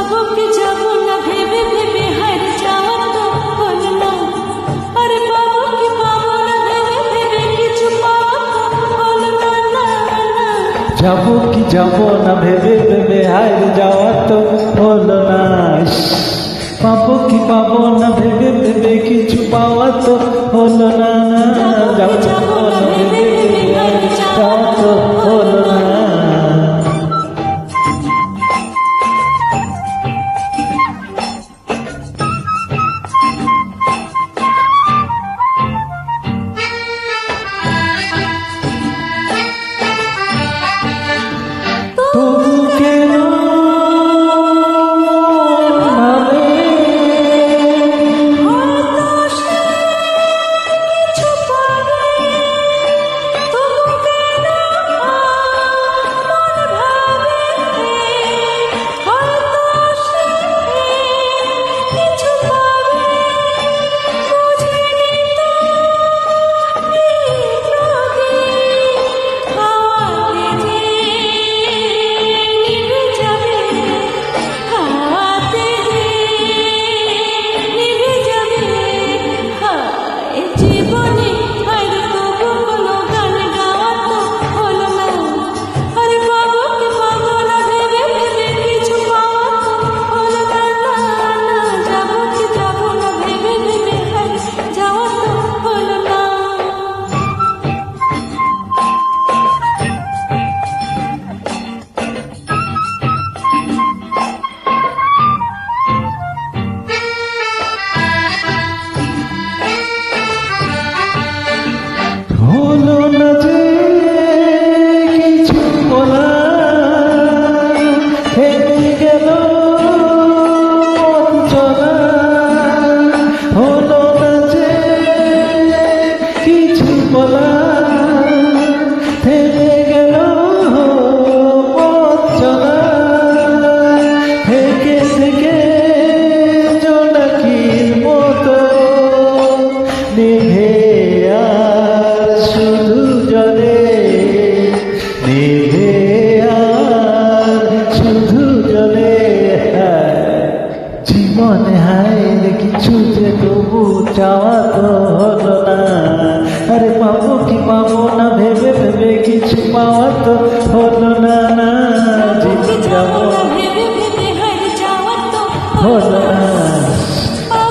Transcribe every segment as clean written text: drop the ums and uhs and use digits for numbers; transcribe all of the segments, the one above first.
যাবো কি যাবো না ভেবে ভেবে হার যাওয়া তো হলো না। আরে পাবো কি পাবো না ভেবে ভেবে কিছু পাওয়া তো হলো না, না না। যাবো কি যাবো না ভেবে ভেবে হার যাওয়া তো হলো না। পাবো কি পাবো না ভেবে ভেবে কিছু পাওয়া তো হলো না, না। যাবো যাবো না ভেবে ভেবে হার যাওয়া তো হলো না। তবু কেন ভাবে হয়তো সে কিছু পাবে, তবু কেন মন ভাবে হয়তো সে কিছু পাবে। বুঝিনি তো এই প্রদীপ হাওয়াতে যে নিভে যাবে, হাওয়াতে যে নিভে যাবে। হায় জীবনে আর তবু কোনো গান গাওয়া তো হলো না। আরে পাবো কি পাবো না ভেবে ভেবে কিছু পাওয়া তো হলো না, না না। যাবো কি যাবো না ভেবে ভেবে হার যাওয়া তো হলো না। হলো না যে কিছু বলা, হেরে গেল মন চলা। হলো না যে কিছু বলা, হেরে গেল মন চলা। থেকে থেকে জোনাকির মতো নিভে আর শুধু জলে, নিভে আর শুধু জলে। জীবনে হায় কিছু যে তবু চাওয়া তো হলো না। আরে পাবো কি পাবো না ভেবে ভেবে কিছু পাওয়া তো হলো না, না। কি জীবন যাবো যাবো না ভেবে ভেবে হার যাওয়া তো হলো না।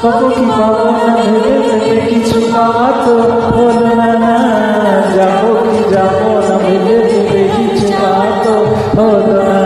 পাবো কি পাবো না ভেবে ভেবে কিছু পাওয়া তো হলো না, না। যাবো কি যাবো না ভেবে ভেবে কিছু পাওয়া তো হলো না।